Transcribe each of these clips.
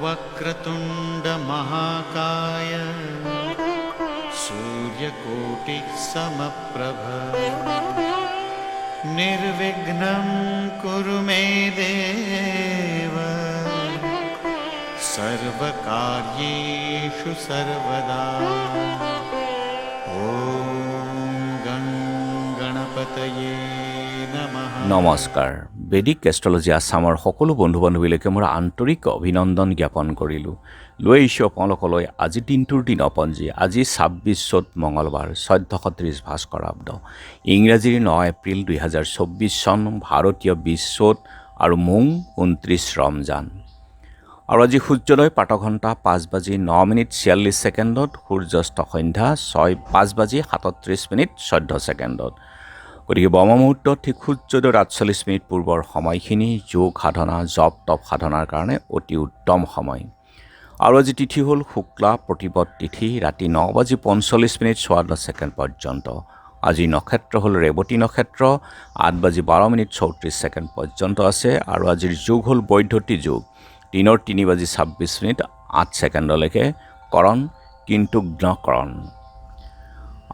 वक्रतुंड महाकाय सूर्यकोटि समप्रभ निर्विघ्नं कुरु मे देव सर्वकार्येषु सर्वदा। ओम गं गणपतये नमः। নমস্কাৰ। বেদিক এষ্ট্ৰলজি আছামৰ সকলো বন্ধু বান্ধৱীলৈকে মোৰ আন্তৰিক অভিনন্দন জ্ঞাপন কৰিলোঁ। লৈ আহিছোঁ আপোনালোকলৈ আজি দিনটোৰ দিনপঞ্জী। আজি ২৬ চ'ত মঙলবাৰ ১৪৩০ ভাস্কৰাব্দ, ইংৰাজীৰ ৯ এপ্ৰিল ২০২৪ চন, ভাৰতীয় ২০ চ'ত আৰু মোং ২৯ ৰমজান। আৰু আজি সূৰ্যোদয় প্ৰাতঃঘণ্টা ৫:০৯:৪৬, সূৰ্যাস্ত সন্ধ্যা ৫:৩৭:৩৭ গতিকে ব্ৰহ্ম মুহূৰ্তত ঠিক সূৰ্যোদয়ৰ ৪৮ পূৰ্বৰ সময়খিনি যোগ সাধনা, জপ তপ সাধনাৰ কাৰণে অতি উত্তম সময়। আৰু আজি তিথি হ'ল শুক্লা প্ৰতিপদ তিথি, ৰাতি ৯:৪৫:৫৪ পৰ্যন্ত। আজি নক্ষত্ৰ হ'ল ৰেৱতী নক্ষত্ৰ, ৮:১২:৩৪ পৰ্যন্ত আছে। আৰু আজিৰ যোগ হ'ল বৈধতী যোগ, দিনৰ ৩:২৬:৮ কৰণ কিন্তুগ্নকৰণ।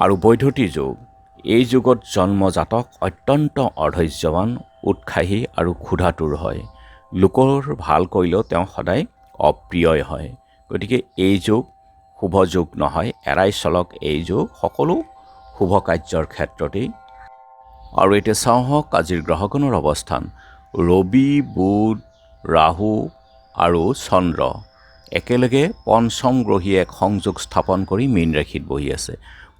আৰু বৈধতী যোগ, এই যুগত জন্মজাতক অত্যন্ত অধৈৰ্যৱান, উৎসাহী আৰু ক্ষুধাতুৰ হয়। লোকৰ ভাল কৰিলেও তেওঁ সদায় অপ্ৰিয়ই হয়। গতিকে এই যুগ শুভ যুগ নহয়, এৰাই চলক এই যুগ সকলো শুভ কাৰ্যৰ ক্ষেত্ৰতেই। আৰু এতিয়া চাওঁহক আজিৰ গ্ৰহগণৰ অৱস্থান। ৰবি, বুধ, ৰাহু আৰু চন্দ্ৰ একেলগে পঞ্চম গ্ৰহীয়ে এক সংযোগ স্থাপন কৰি মীন ৰাশিত বহি আছে।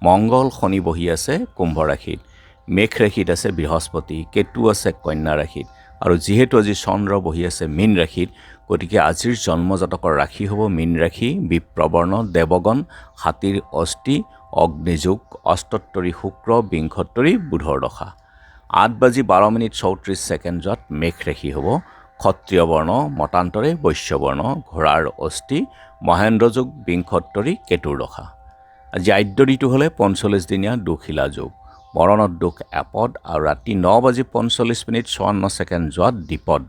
মংগল শনি বহি আছে কুম্ভ ৰাশিত, মেঘ ৰাশিত আছে বৃহস্পতি, কেতু আছে কন্যা ৰাশিত। আৰু যিহেতু আজি চন্দ্ৰ বহি আছে মীন ৰাশিত, গতিকে আজিৰ জন্মজাতকৰ ৰাশি হ'ব মীন ৰাশি, বিপ্ৰবৰ্ণ, দেৱগণ, হাতীৰ অস্থি, অগ্নিযোগ, অস্তত্তৰী শুক্ৰ, বিংশত্তৰী বুধৰ দশা। ৮:১২:৩৪ মেঘ ৰাশি হ'ব, ক্ষত্ৰিয় বৰ্ণ, মতান্তৰে বৈশ্যবৰ্ণ, ঘোঁৰাৰ অস্থি, মহেন্দ্ৰযোগ, বিংশত্তৰী কেতুৰ দশা। আজি আদ্য ঋতু হ'লে ৪৫ দিনীয়া দুখিলা যোগ, মৰণত দুখ এপদ, আৰু ৰাতি ৯:৪৫:৫৪ দ্বিপদ।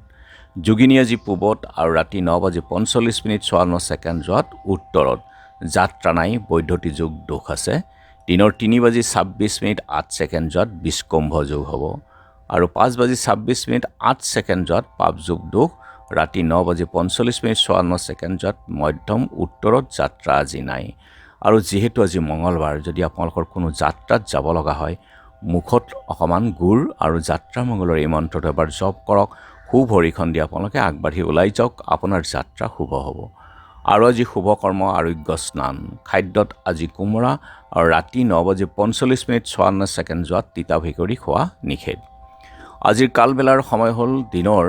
যোগিনী আজি পূবত আৰু ৰাতি ৯:৪৫:৫৪ উত্তৰত। যাত্ৰা নাই, বৈধতী যোগ দোষ আছে। দিনৰ ৩:২৬:৮ বিষ্কম্ভ যোগ হ'ব, আৰু ৫:২৬:৮ পাপযোগ দোষ। ৰাতি ৯:৪৫:৫৪ মধ্যম উত্তৰত। যাত্ৰা আজি নাই। আৰু যিহেতু আজি মঙলবাৰ, যদি আপোনালোকৰ কোনো যাত্ৰাত যাব লগা হয়, মুখত অকণমান গুড় আৰু যাত্ৰা মংগলৰ এই মন্ত্ৰটো এবাৰ জপ কৰক। শুভ হৰিখন দি আপোনালোকে আগবাঢ়ি ওলাই যাওক, আপোনাৰ যাত্ৰা শুভ হ'ব। আৰু আজি শুভ কৰ্ম আৰোগ্য স্নান। খাদ্যত আজি কোমোৰা, আৰু ৰাতি ৯:৪৫:৫৪ তিতা ভেকুৰী খোৱা নিষেধ। আজিৰ কালবেলাৰ সময় হ'ল দিনৰ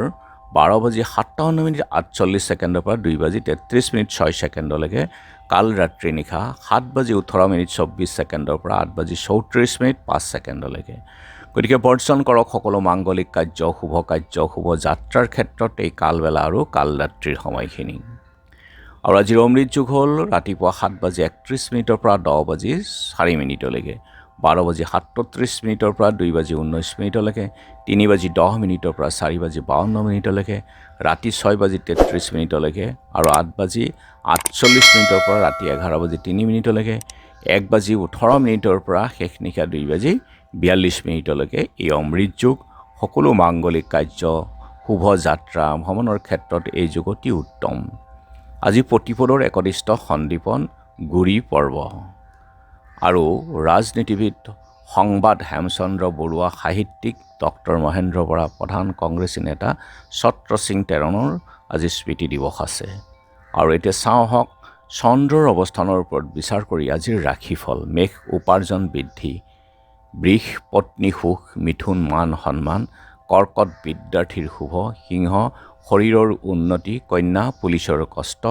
১২:৫৭:৪৮ পৰা ২:৩৩:৬ কাল ৰাত্ৰি নিশা ৭:১৮:২৪ পৰা ৮:৩৪:৫ গতিকে বৰ্জন কৰক সকলো মাংগলিক কাৰ্য, শুভ কাৰ্য, শুভ যাত্ৰাৰ ক্ষেত্ৰত এই কালবেলা আৰু কাল ৰাত্ৰিৰ সময়খিনি। আৰু আজিৰ অমৃত যুগ হ'ল ৰাতিপুৱা ৭:৩১ পৰা ১০:০৪ ১২:৩৭ পৰা ২:১৯ ৩:১০ পৰা ৪:৫২ ৰাতি ৬:৩৩ আৰু ৮:৪৮ পৰা ৰাতি ১১:০৩ ১:১৮ পৰা শেষ নিশা ২:৪২ এই অমৃত যুগ। সকলো মাংগলিক কাৰ্য, শুভ যাত্ৰা, ভ্ৰমণৰ ক্ষেত্ৰত এই যুগ অতি উত্তম। আজি প্ৰতিপদৰ একদিষ্ট সন্দীপন গুৰি পৰ্ব। আৰু ৰাজনীতিবিদ, সংবাদ হেমচন্দ্ৰ বৰুৱা, সাহিত্যিক ডক্টৰ মহেন্দ্ৰ বৰা, প্ৰধান কংগ্ৰেছী নেতা ছত্ৰ সিং তেৰণৰ আজি স্মৃতি দিৱস আছে। আৰু এতিয়া চাওঁহক চন্দ্ৰৰ অৱস্থানৰ ওপৰত বিচাৰ কৰি আজিৰ ৰাশিফল। মেষ উপাৰ্জন বৃদ্ধি, বৃষ পত্নী সুখ, মিথুন মান সন্মান, কৰ্কট বিদ্যাৰ্থীৰ শুভ, সিংহ শৰীৰৰ উন্নতি, কন্যা পুলিচৰ কষ্ট,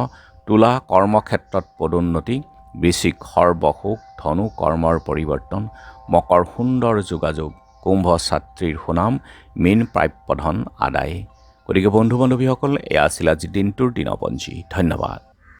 তুলা কৰ্মক্ষেত্ৰত পদোন্নতি, বৃশ্চিক সৰ্বসুখ, ধনু কৰ্মৰ পৰিৱৰ্তন, মকৰ সুন্দৰ যোগাযোগ, কুম্ভ ছাত্ৰীৰ সুনাম, মীন প্ৰাপ্য ধন আদায়। গতিকে বন্ধু বান্ধৱীসকল, এয়া আছিল আজি দিনটোৰ দিনপঞ্জী। ধন্যবাদ।